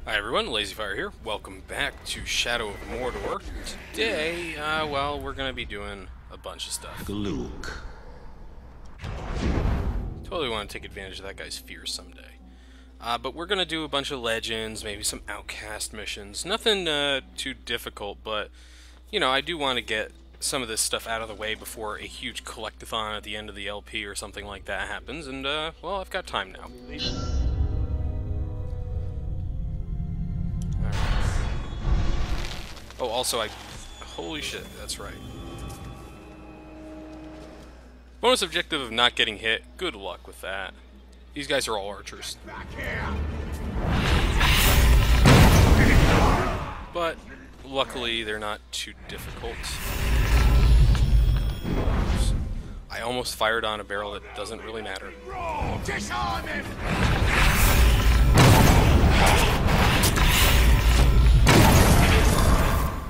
Hi everyone, LazyFire here. Welcome back to Shadow of Mordor. Today, well, we're gonna be doing a bunch of stuff. Luke. Totally want to take advantage of that guy's fears someday. But we're gonna do a bunch of legends, maybe some outcast missions. Nothing too difficult, but, you know, I do want to get some of this stuff out of the way before a huge collectathon at the end of the LP or something like that happens, and, well, I've got time now. Oh, also, holy shit, that's right. Bonus objective of not getting hit. Good luck with that. These guys are all archers. But, luckily, they're not too difficult. I almost fired on a barrel that doesn't really matter.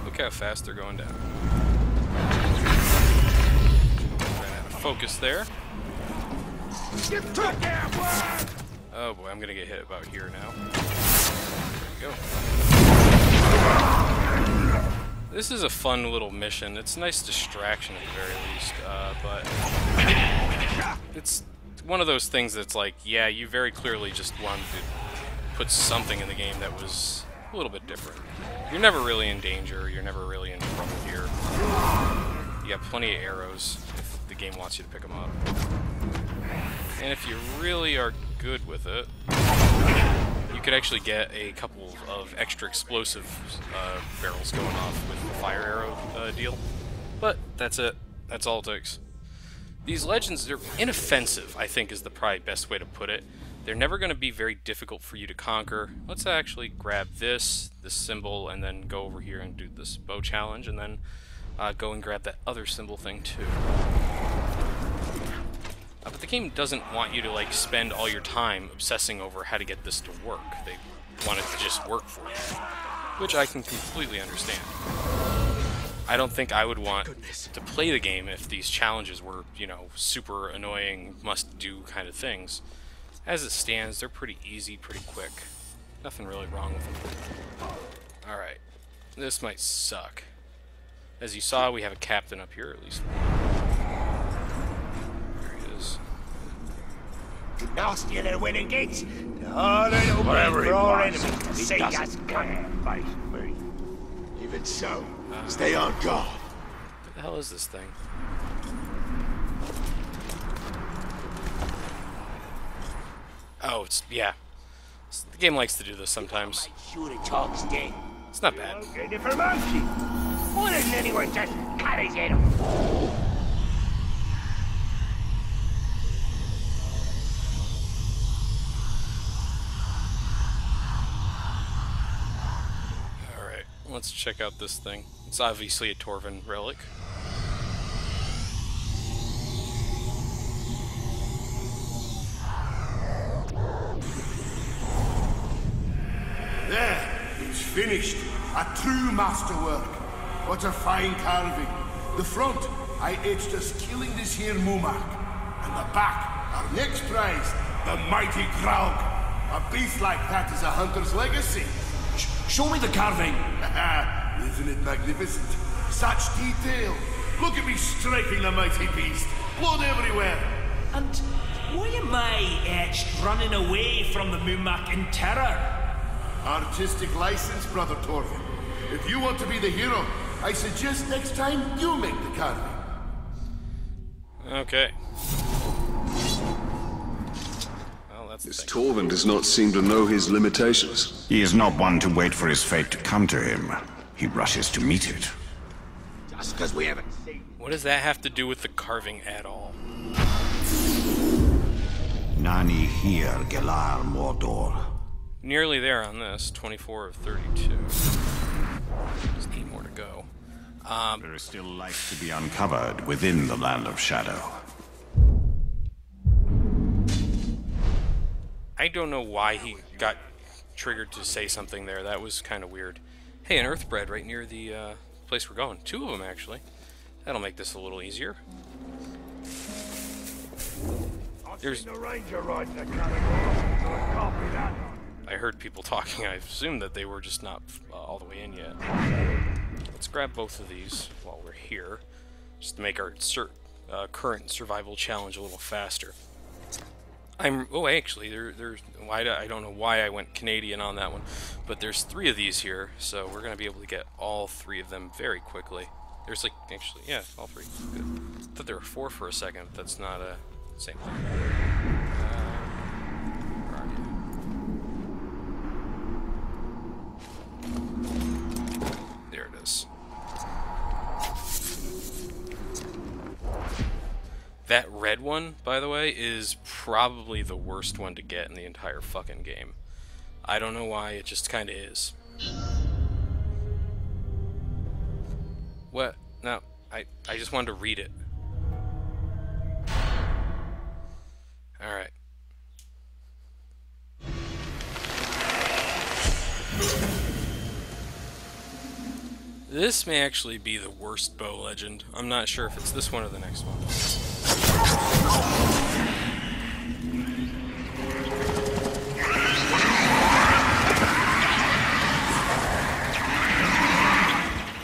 Look how fast they're going down. Ran out of focus there. Oh boy, I'm gonna get hit about here now. There we go. This is a fun little mission. It's a nice distraction at the very least, but it's one of those things that's like, yeah, you very clearly just wanted to put something in the game that was a little bit different. You're never really in danger, you're never really in trouble here. You got plenty of arrows if the game wants you to pick them up. And if you really are good with it, you could actually get a couple of extra explosive barrels going off with the fire arrow deal. But that's it. That's all it takes. These legends, they're inoffensive, I think is the probably best way to put it. They're never going to be very difficult for you to conquer. Let's actually grab this symbol, and then go over here and do this bow challenge, and then go and grab that other symbol thing too. But the game doesn't want you to like spend all your time obsessing over how to get this to work. They want it to just work for you, which I can completely understand. I don't think I would want to play the game if these challenges were, you know, super annoying, must-do kind of things. As it stands, they're pretty easy, pretty quick. Nothing really wrong with them. Alright. This might suck. As you saw, we have a captain up here, at least. There he is. Nasty little winning gates. All right, Whatever he wants. Say us can't fight me. Even so, stay on guard. What the hell is this thing? Oh, yeah. The game likes to do this sometimes. Sure it talks dead. It's not bad. Okay, for monkey. Why doesn't anyone just cut his head off? Alright, let's check out this thing. It's obviously a Torvin relic. There, it's finished. A true masterwork. What a fine carving. The front, I etched us killing this here Mumak. And the back, our next prize, the mighty Graug. A beast like that is a hunter's legacy. Show me the carving. Isn't it magnificent? Such detail. Look at me striking the mighty beast. Blood everywhere. And why am I etched running away from the Mumak in terror? Artistic license, Brother Torvin. If you want to be the hero, I suggest next time you make the carving. Okay. Well, that's the This thing. Torvin does not seem to know his limitations. He is not one to wait for his fate to come to him. He rushes to meet it. Just because we haven't seen. What does that have to do with the carving at all? Nani here, Gelar Mordor. Nearly there on this, 24 of 32. Just need more to go. There is still life to be uncovered within the Land of Shadow. I don't know why he got triggered to say something there. That was kind of weird. Hey, an earthbread right near the place we're going. 2 of them, actually. That'll make this a little easier. There's the ranger riding the carriage, so I can't be that. I heard people talking. I assumed that they were just not all the way in yet. Let's grab both of these while we're here, just to make our current survival challenge a little faster. Oh, actually, there's I don't know why I went Canadian on that one, but there's 3 of these here, so we're gonna be able to get all 3 of them very quickly. There's like, actually, yeah, all 3. Good. I thought there were 4 for a second. But that's not a same thing. Where are you? There it is. That red one, by the way, is probably the worst one to get in the entire fucking game. I don't know why, it just kinda is. What? No, I just wanted to read it. Alright. This may actually be the worst bow legend. I'm not sure if it's this one or the next one.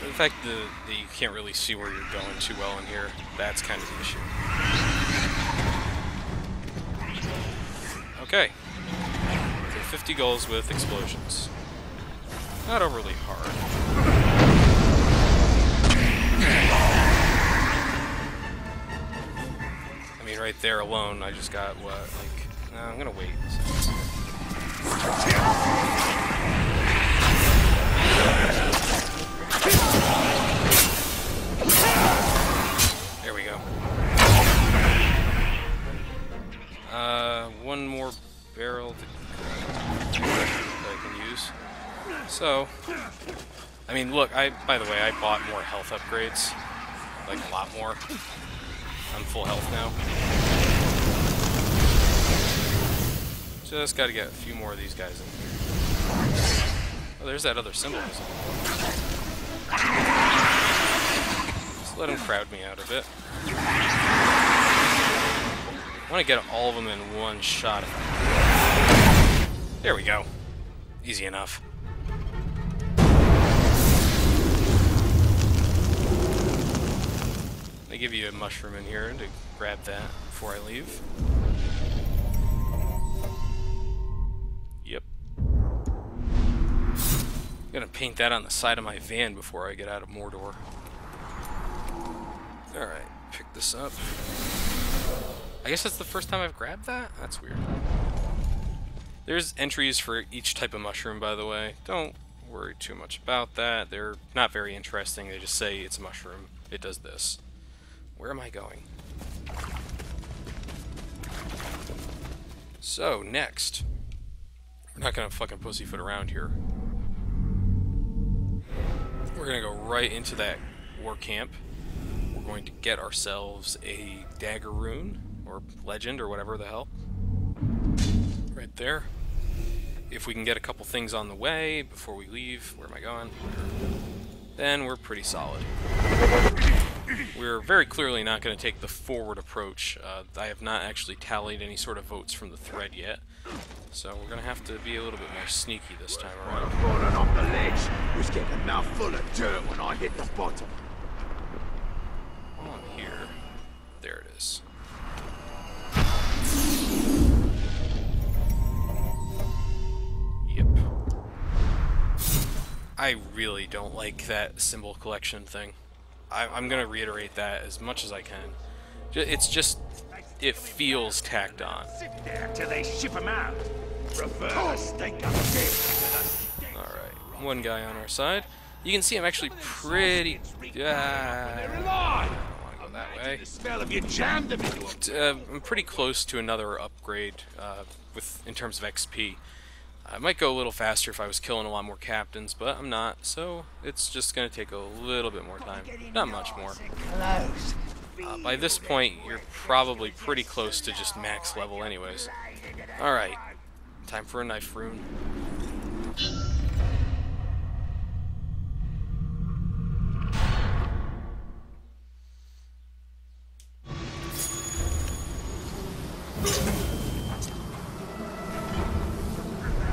The fact that you can't really see where you're going too well in here, that's kind of the issue. Okay. So 50 goals with explosions. Not overly hard. I mean, right there alone, I just got, what, like... No, I'm gonna wait. There we go. One more barrel that I can use. So, I mean, look, by the way, I bought more health upgrades. Like, a lot more. I'm full health now. Just gotta get a few more of these guys in here. Oh, there's that other symbol. Just let him crowd me out a bit. I want to get all of them in one shot. There we go. Easy enough. I give you a mushroom in here to grab that before I leave. Yep. I'm gonna paint that on the side of my van before I get out of Mordor. Alright, pick this up. I guess that's the first time I've grabbed that? That's weird. There's entries for each type of mushroom, by the way. Don't worry too much about that. They're not very interesting. They just say it's a mushroom. It does this. Where am I going? So, next. We're not gonna fucking pussyfoot around here. We're gonna go right into that war camp. We're going to get ourselves a dagger rune, or legend, or whatever the hell. Right there. If we can get a couple things on the way before we leave, where am I going? Then we're pretty solid. We're very clearly not going to take the forward approach. I have not actually tallied any sort of votes from the thread yet, so we're going to have to be a little bit more sneaky this time around. Falling off the ledge was getting now full of dirt when I hit the bottom. On here. There it is. Yep. I really don't like that symbol collection thing. I'm going to reiterate that as much as I can. It's just, it feels tacked on. Sit there till they ship him out. Alright, one guy on our side. You can see I'm actually pretty... I don't want to go that way. The smell of you jammed them into I'm pretty close to another upgrade in terms of XP. I might go a little faster if I was killing a lot more captains, but I'm not, so it's just going to take a little bit more time. Not much more. By this point, you're probably pretty close to just max level anyways. Alright, time for a knife rune.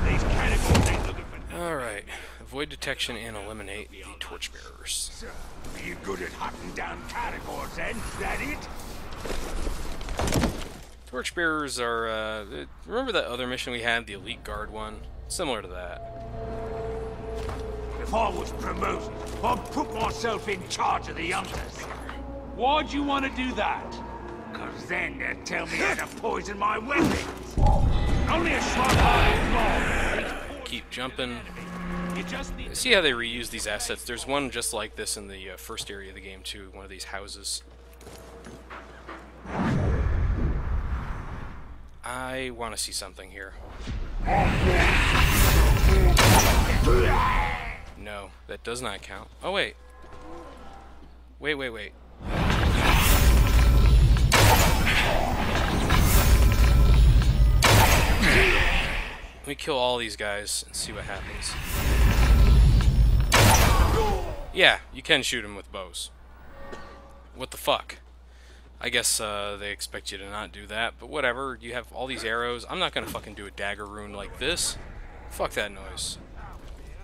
These Alright. Avoid detection and eliminate the torchbearers. Are you good at hunting down carnivores then? That it? Torchbearers are, remember that other mission we had, the Elite Guard one? Similar to that. If I was promoted, I'd put myself in charge of the hunters. Why'd you want to do that? Because then they'd tell me how to poison my weapons. Only a smart heart. Keep jumping. You just need... See how they reuse these assets? There's one just like this in the first area of the game too, one of these houses. I want to see something here. No, that does not count. Oh, wait. Wait. Let me kill all these guys and see what happens. Yeah, you can shoot them with bows. What the fuck? I guess they expect you to not do that, but whatever. You have all these arrows. I'm not gonna fucking do a dagger rune like this. Fuck that noise.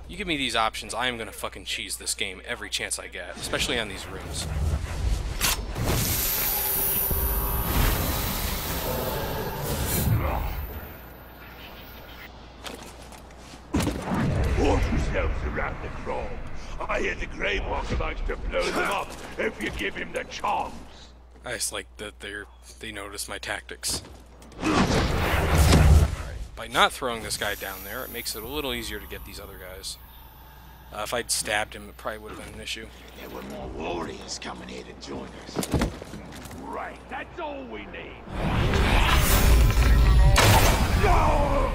You give me these options, I am gonna fucking cheese this game every chance I get, especially on these runes. Walk yourselves around the throne. I hear the Grey Walker likes to blow them up if you give him the chance. I just like that they notice my tactics. By not throwing this guy down there, it makes it a little easier to get these other guys. If I'd stabbed him, it probably would have been an issue. There were more warriors coming here to join us. Right, that's all we need. No!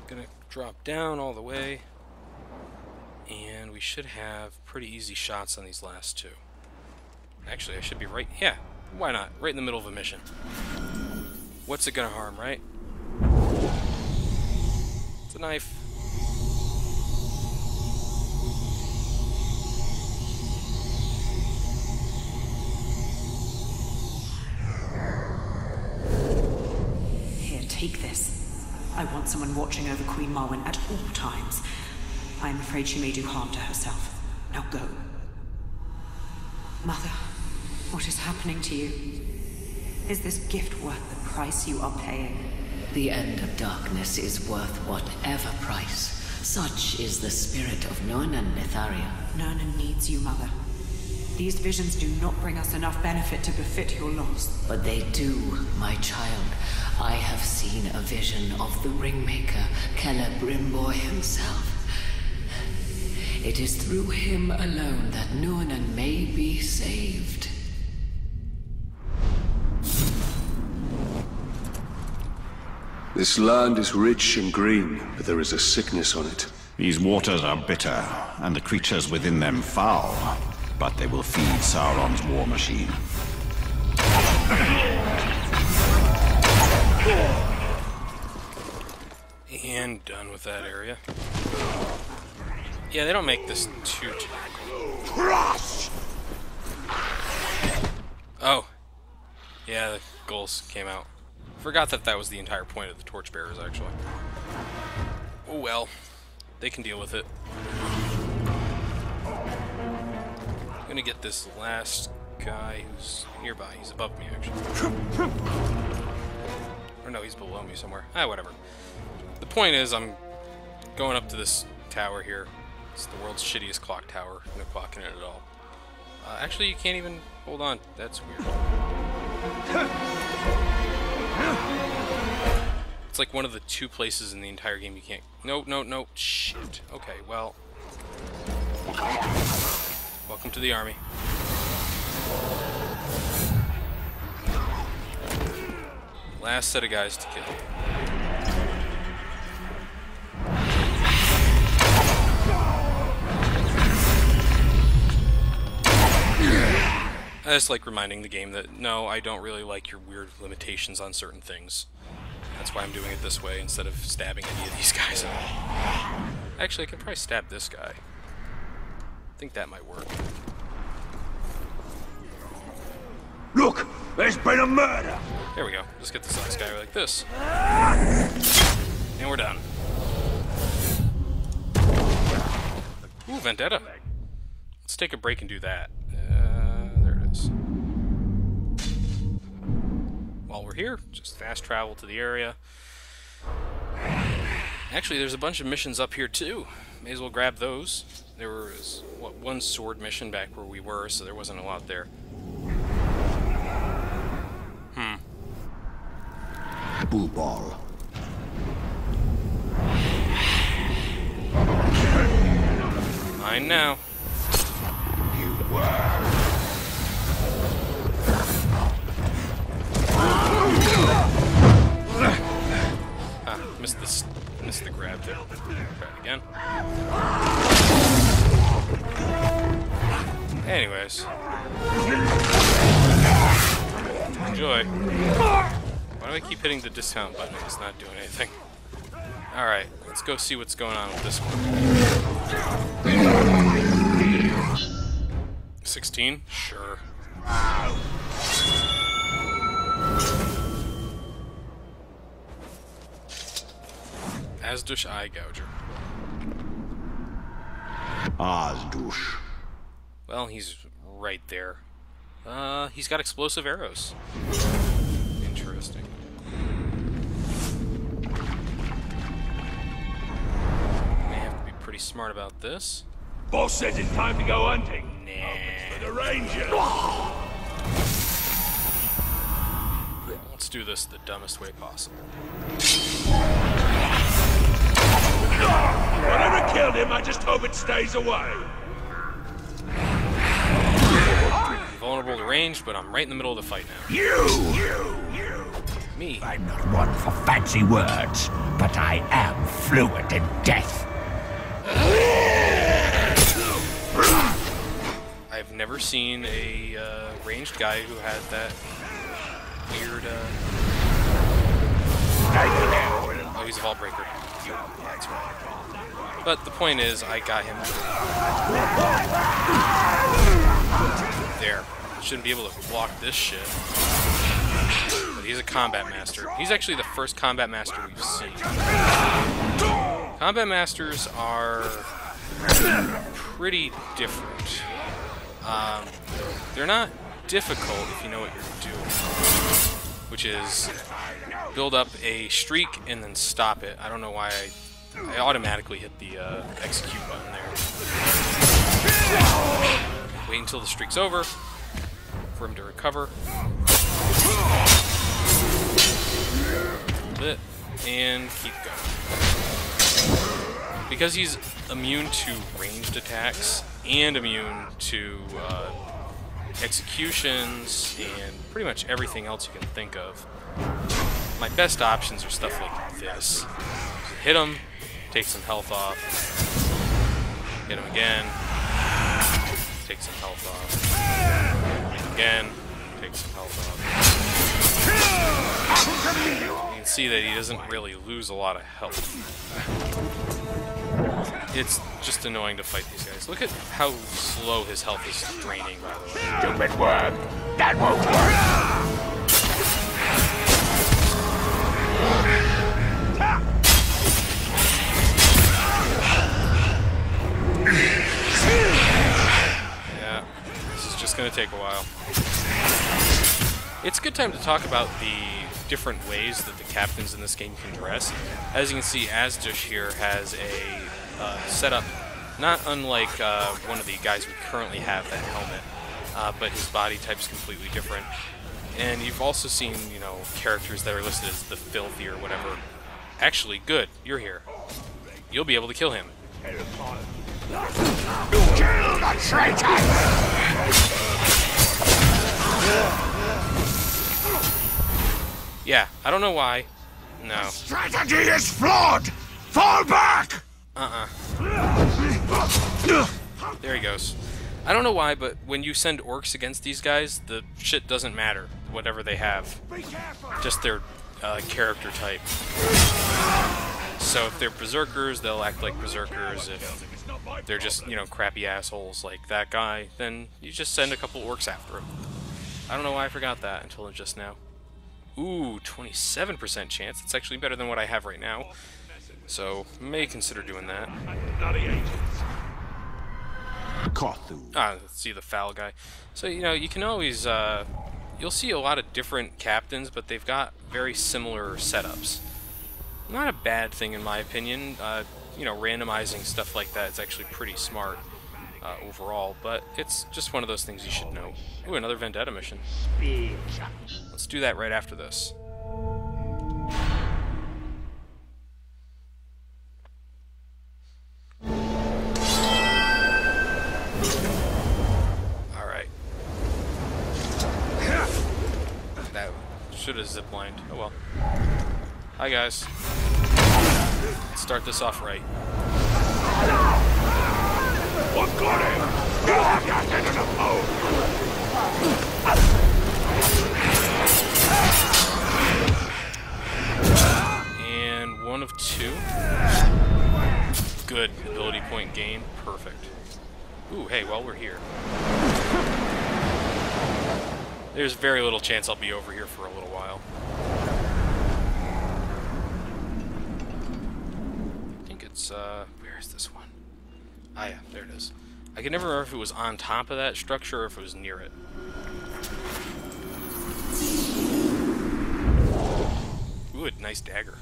Gonna drop down all the way. And we should have pretty easy shots on these last two. Actually, I should be right... Yeah, why not? Right in the middle of a mission. What's it gonna harm, right? It's a knife. Here, take this. I want someone watching over Queen Marwen at all times. I am afraid she may do harm to herself. Now go. Mother, what is happening to you? Is this gift worth the price you are paying? The end of darkness is worth whatever price. Such is the spirit of Nurnan Netharia. Nurnan needs you, Mother. These visions do not bring us enough benefit to befit your loss. But they do, my child. I have seen a vision of the Ringmaker, Celebrimbor himself. It is through him alone that Nurnan may be saved. This land is rich and green, but there is a sickness on it. These waters are bitter, and the creatures within them foul, but they will feed Sauron's war machine. And done with that area. Yeah, they don't make this too difficult. Crush! Oh. Yeah, the goals came out. Forgot that was the entire point of the torchbearers, actually. Oh well. They can deal with it. I'm gonna get this last guy who's nearby. He's above me, actually. Or no, he's below me somewhere. Ah, whatever. The point is, I'm going up to this tower here. It's the world's shittiest clock tower. No clock in it at all. Actually, you can't even... Hold on. That's weird. It's like one of the two places in the entire game you can't... No. Shit. Okay, well... Welcome to the army. Last set of guys to kill. I just like reminding the game that, no, I don't really like your weird limitations on certain things. That's why I'm doing it this way instead of stabbing any of these guys. Actually, I could probably stab this guy. I think that might work. Look, there's been a murder! There we go. Just get this last guy like this. And we're done. Ooh, Vendetta. Let's take a break and do that. There it is. While we're here, just fast travel to the area. Actually, there's a bunch of missions up here too. May as well grab those. There was, what, one sword mission back where we were, so there wasn't a lot there. Bull ball. Mine now. Missed the grab there. Try it again. Anyways. Enjoy. Why do I keep hitting the discount button if it's not doing anything? Alright, let's go see what's going on with this one. 16? Sure. Azdush Eye Gouger. Azdush. Well, he's right there. He's got explosive arrows. Interesting. May have to be pretty smart about this. Boss says it's time to go hunting. Nah. For the ranger. Let's do this the dumbest way possible. Whatever killed him, I just hope it stays away. Vulnerable to range, but I'm right in the middle of the fight now. You! Me. I'm not one for fancy words, but I am fluent in death. I've never seen a ranged guy who had that weird. Oh, he's a vault breaker. That's right. But the point is, I got him. There. Shouldn't be able to block this shit. But he's a combat master. He's actually the first combat master we've seen. Combat masters are pretty different. They're not difficult if you know what you're doing. Which is build up a streak and then stop it. I don't know why I automatically hit the execute button there. Wait until the streak's over for him to recover. Bit and keep going. Because he's immune to ranged attacks and immune to executions and pretty much everything else you can think of. My best options are stuff like this. Hit him, take some health off. Hit him again, take some health off. Hit him again, take some health off. You can see that he doesn't really lose a lot of health. It's just annoying to fight these guys. Look at how slow his health is draining, by the way. Stupid work! That won't work! Yeah, this is just gonna take a while. It's a good time to talk about the different ways that the captains in this game can dress. As you can see, Azdush here has a setup not unlike one of the guys we currently have, that helmet, but his body type's completely different. And you've also seen, you know, characters that are listed as the filthy or whatever. Actually, good, you're here. You'll be able to kill him. Kill the traitor! Yeah, I don't know why. No. Strategy is flawed! Fall back! There he goes. I don't know why, but when you send orcs against these guys, the shit doesn't matter, whatever they have. Just their character type. So if they're berserkers, they'll act like berserkers. If they're just, you know, crappy assholes like that guy, then you just send a couple orcs after him. I don't know why I forgot that until just now. Ooh, 27% chance. It's actually better than what I have right now. So, may consider doing that. See the foul guy. So, you know, you can always, you'll see a lot of different captains, but they've got very similar setups. Not a bad thing in my opinion. You know, randomizing stuff like that is actually pretty smart overall, but it's just one of those things you should know. Ooh, another Vendetta mission. Let's do that right after this. Alright. That should have ziplined. Oh well. Hi guys. Let's start this off right. I've got him! You have your head in a boat! And 1 of 2. Good. Ability point gain. Perfect. Ooh, hey, while we're here. There's very little chance I'll be over here for a little while. I think it's, where is this one? Ah, yeah, there it is. I can never remember if it was on top of that structure or if it was near it. Ooh, a nice dagger.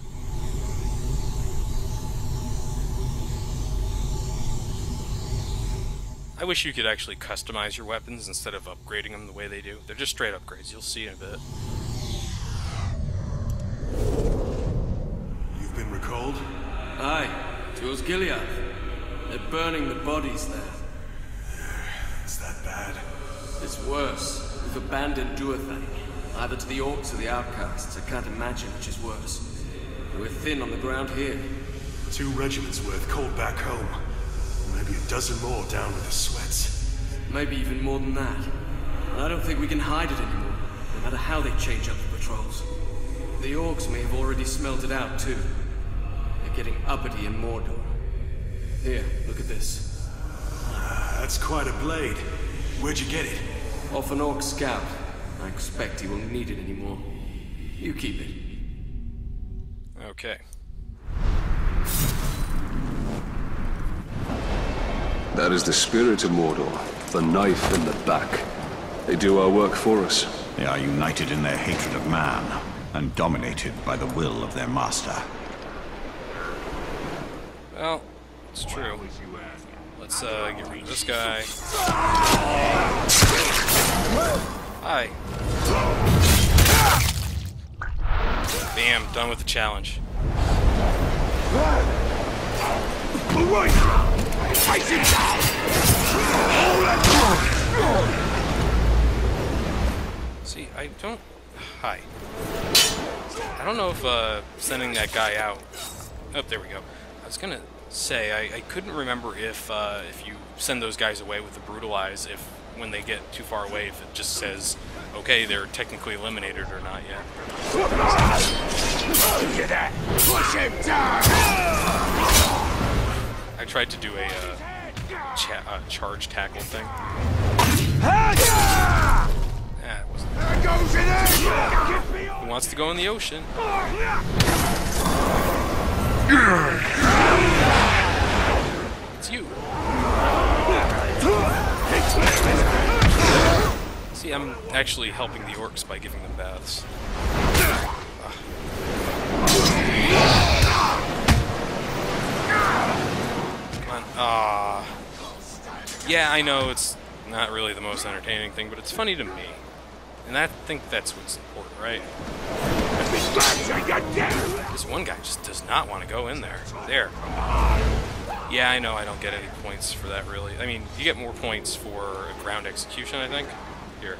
I wish you could actually customize your weapons instead of upgrading them the way they do. They're just straight upgrades. You'll see in a bit. You've been recalled? Aye, to Osgiliath. They're burning the bodies there. Is that bad? It's worse. We've abandoned Duathang, either to the orcs or the outcasts. I can't imagine which is worse. We're thin on the ground here. 2 regiments worth called back home. Maybe a dozen more down with the sweats. Maybe even more than that. And I don't think we can hide it anymore, no matter how they change up the patrols. The orcs may have already smelled it out, too. They're getting uppity in Mordor. Here, look at this. That's quite a blade. Where'd you get it? Off an orc scout. I expect he won't need it anymore. You keep it. Okay. That is the spirit of Mordor. The knife in the back. They do our work for us. They are united in their hatred of man, and dominated by the will of their master. Well, it's true. Let's get rid of this guy. Hi. Bam, done with the challenge. See, I don't... Hi. I don't know if sending that guy out... Oh, there we go. I was gonna say, I couldn't remember if you send those guys away with the brutalize, if when they get too far away, if it just says, okay, they're technically eliminated or not yet. Look at that! Push him down! I tried to do a charge tackle thing. That wasn't. There goes an egg! Who wants to go in the ocean? It's you. See, I'm actually helping the orcs by giving them baths. Come on. Yeah, I know it's not really the most entertaining thing, but it's funny to me. And I think that's what's important, right? This one guy just does not want to go in there. There. Yeah, I know I don't get any points for that, really. I mean, you get more points for a ground execution, I think. Here.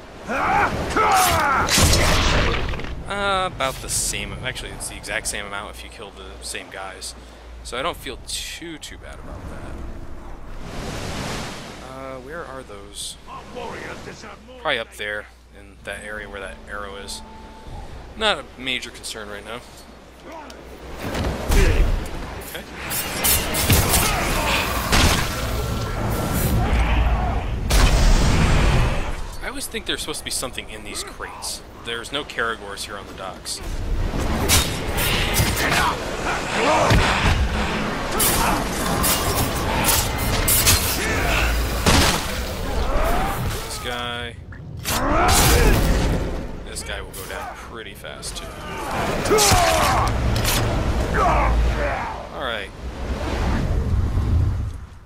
About the same. Actually, it's the exact same amount if you kill the same guys. So I don't feel too bad about that. Where are those? Probably up there, in that area where that arrow is. Not a major concern right now. Okay. I always think there's supposed to be something in these crates. There's no Caragors here on the docks. This guy. This guy will go down pretty fast, too. Alright.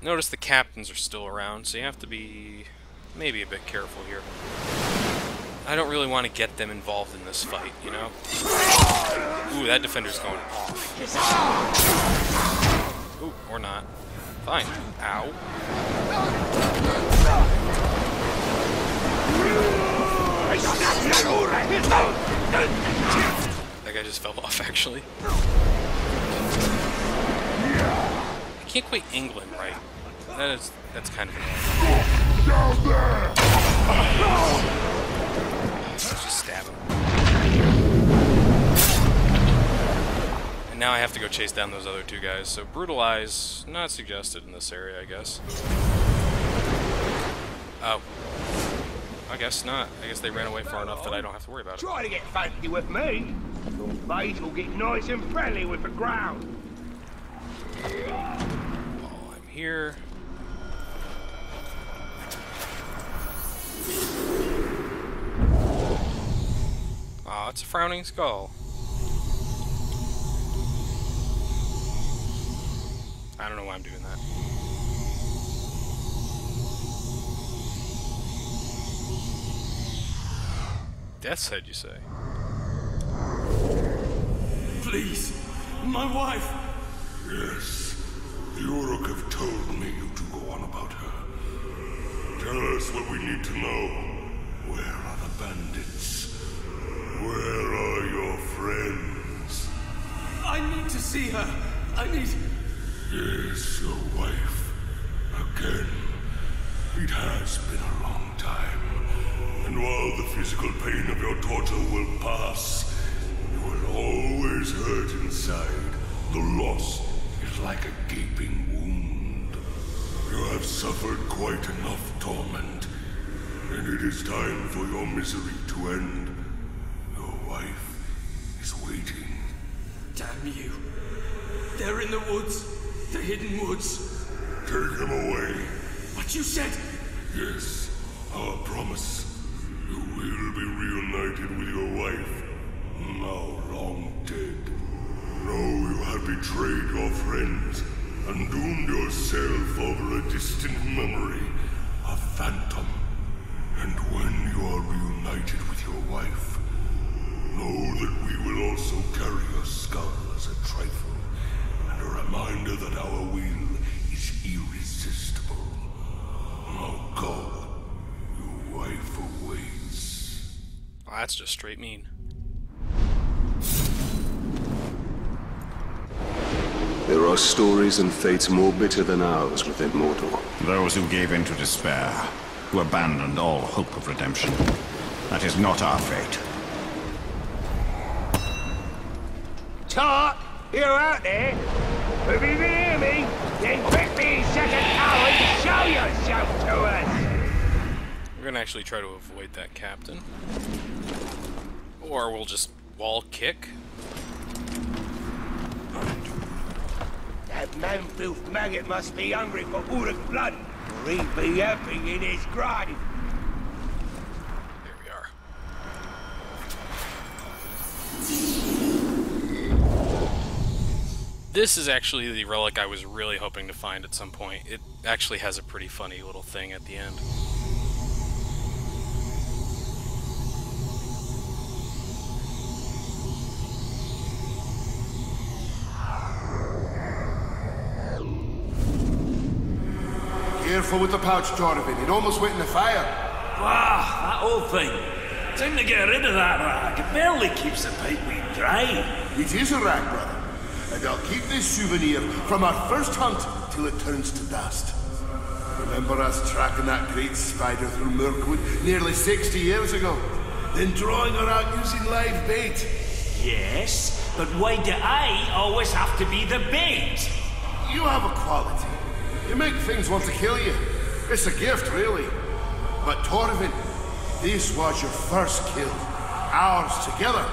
Notice the captains are still around, so you have to be maybe a bit careful here. I don't really want to get them involved in this fight, you know? Ooh, that defender's going off. Ooh, or not. Fine. Ow. That guy just fell off, actually. I can't quite England right. That's kind of annoying. Let's just stab him. And now I have to go chase down those other two guys, so brutalize, not suggested in this area, I guess. Oh. I guess not. I guess they ran away far enough that I don't have to worry about it. Try to get fancy with me. Your face will get nice and friendly with the ground. While I'm here... Aw, it's a frowning skull. I don't know why I'm doing that. Death's Head, you say? Please, my wife! Yes, the Uruk have told me you to go on about her. Tell us what we need to know. Where are the bandits? Where are your friends? I need to see her. I need... Yes, your wife. Again. It has been a long time. And while the physical pain of your torture will pass, you will always hurt inside. The loss is like a gaping wound. You have suffered quite enough torment, and it is time for your misery to end. Your wife is waiting. Damn you. They're in the woods. The hidden woods. Take him away. But you said... Yes, our promise. You will be reunited with your wife, now long dead. Know you have betrayed your friends and doomed yourself over a distant memory, a phantom. And when you are reunited with your wife, know that we will also carry your skull as a trifle, and a reminder that our will is irresistible. Now go. Your wife awaits. Oh, that's just straight mean. There are stories and fates more bitter than ours within Mordor. Those who gave in to despair, who abandoned all hope of redemption. That is not our fate. Talk! You out there? If you can hear me, then quickly set a tower and show yourself to us! We're gonna actually try to avoid that captain. Or we'll just wall kick. That man-filth maggot must be hungry for Uruk blood, or he'd be happy in his grave. There we are. This is actually the relic I was really hoping to find at some point. It actually has a pretty funny little thing at the end. Careful with the pouch, Jorvin. It almost went in the fire. Ah, that old thing. Time to get rid of that rag. It barely keeps the pipeweed dry. It is a rag, brother. And I'll keep this souvenir from our first hunt till it turns to dust. Remember us tracking that great spider through Mirkwood nearly 60 years ago? Then drawing her out using live bait? Yes, but why do I always have to be the bait? You have a quality. You make things want to kill you. It's a gift, really. But Torvin, This was your first kill. Ours together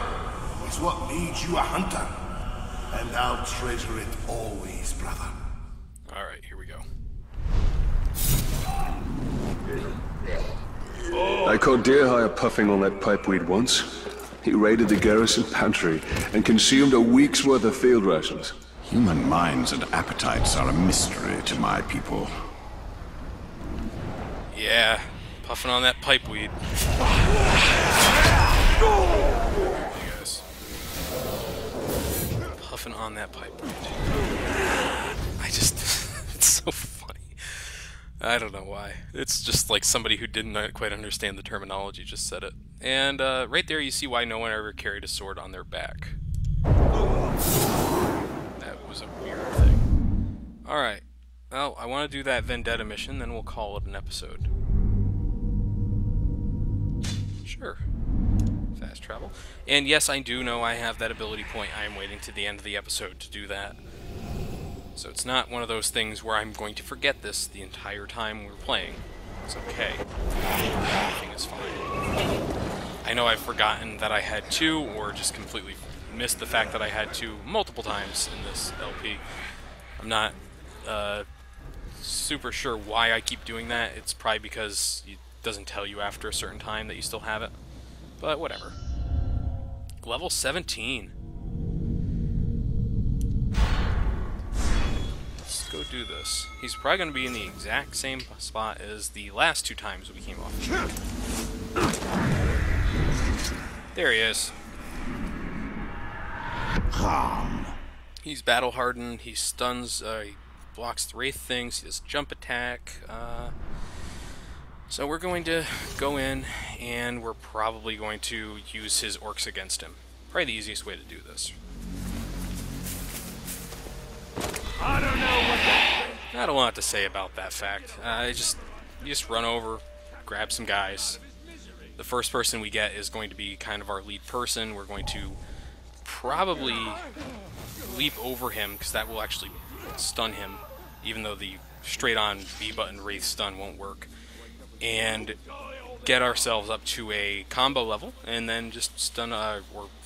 is what made you a hunter. And I'll treasure it always, brother. Alright, here we go. I caught Deerhire puffing on that pipeweed once. He raided the garrison pantry and consumed a week's worth of field rations. Human minds and appetites are a mystery to my people. Yeah, puffing on that pipeweed. You guys. Puffing on that pipeweed. I just... it's so funny. I don't know why. It's just like somebody who didn't quite understand the terminology just said it. And right there you see why no one ever carried a sword on their back. That was a weird thing. Alright. Well, I want to do that Vendetta mission, then we'll call it an episode. Sure. Fast travel. And yes, I do know I have that ability point. I am waiting to the end of the episode to do that. So it's not one of those things where I'm going to forget this the entire time we're playing. It's okay. Everything is fine. I know I've forgotten that I had to, or just completely missed the fact that I had to multiple times in this LP. I'm not super sure why I keep doing that. It's probably because it doesn't tell you after a certain time that you still have it. But whatever. Level 17. Let's go do this. He's probably going to be in the exact same spot as the last two times we came off. There he is. He's battle hardened. He stuns. He blocks the wraith things. He does jump attack. So we're going to go in, and we're probably going to use his orcs against him. Probably the easiest way to do this. I don't know what that... Not a lot to say about that fact. You just run over, grab some guys. The first person we get is going to be kind of our lead person. We're going to probably leap over him, because that will actually stun him, even though the straight-on B-button wraith stun won't work. And get ourselves up to a combo level, and then just stun or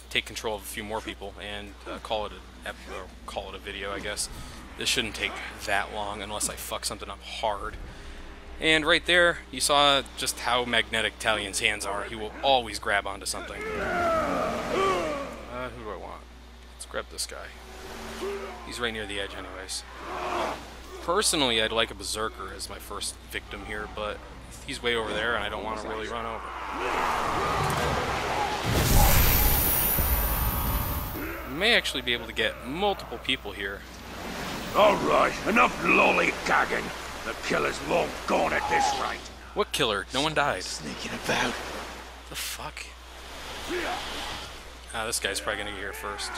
take control of a few more people, and call it a video, I guess. This shouldn't take that long unless I fuck something up hard. And right there, you saw just how magnetic Talion's hands are. He will always grab onto something. Who do I want? Let's grab this guy. He's right near the edge anyways. Personally, I'd like a berserker as my first victim here, but he's way over there and I don't want to really run over. We may actually be able to get multiple people here. Alright, enough lollygagging. The killer's long gone at this rate. What killer? No one died. Sneaking about. The fuck? Ah, this guy's probably gonna get here first.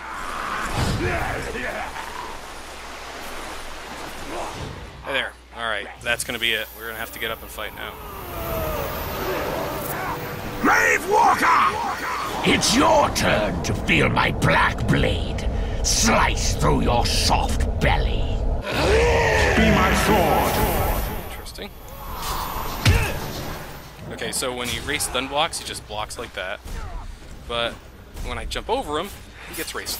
Hey there. Alright, that's gonna be it. We're gonna have to get up and fight now. Grave Walker! It's your turn to feel my black blade slice through your soft belly. Be my sword. Interesting. Okay, so when he race stun blocks, he just blocks like that. But when I jump over him, he gets raced.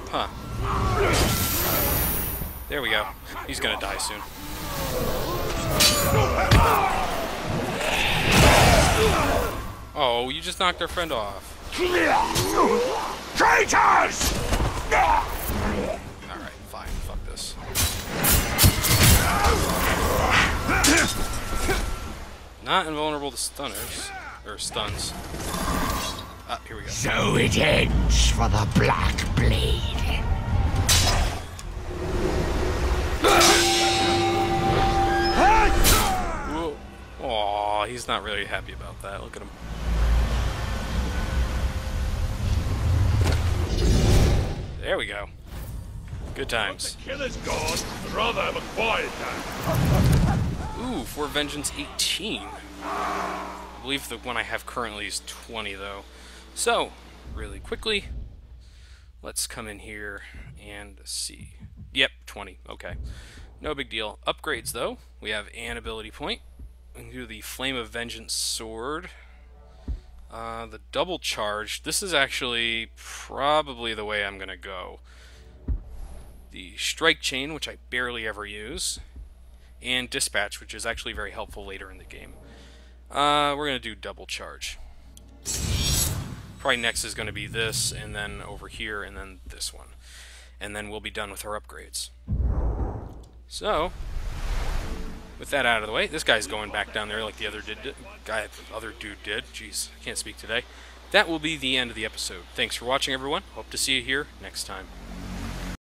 Huh. There we go. He's gonna die soon. Oh, you just knocked our friend off. Traitors! Alright, fine. Fuck this. Not invulnerable to stunners. Or stuns. Ah, here we go. So it ends for the Black Blade. Aw, he's not really happy about that. Look at him. There we go. Good times. The killer's gone. I'd rather have a quiet time. Ooh, for Vengeance 18. I believe the one I have currently is 20, though. So, really quickly, let's come in here and see. Yep, 20. Okay. No big deal. Upgrades, though. We have an ability point. We can do the Flame of Vengeance sword. The double charge. This is actually probably the way I'm going to go. The strike chain, which I barely ever use. And dispatch, which is actually very helpful later in the game. We're going to do double charge. Probably next is going to be this, and then over here, and then this one. And then we'll be done with our upgrades. So, with that out of the way, this guy's going back down there like the other dude did. Jeez, I can't speak today. That will be the end of the episode. Thanks for watching, everyone. Hope to see you here next time.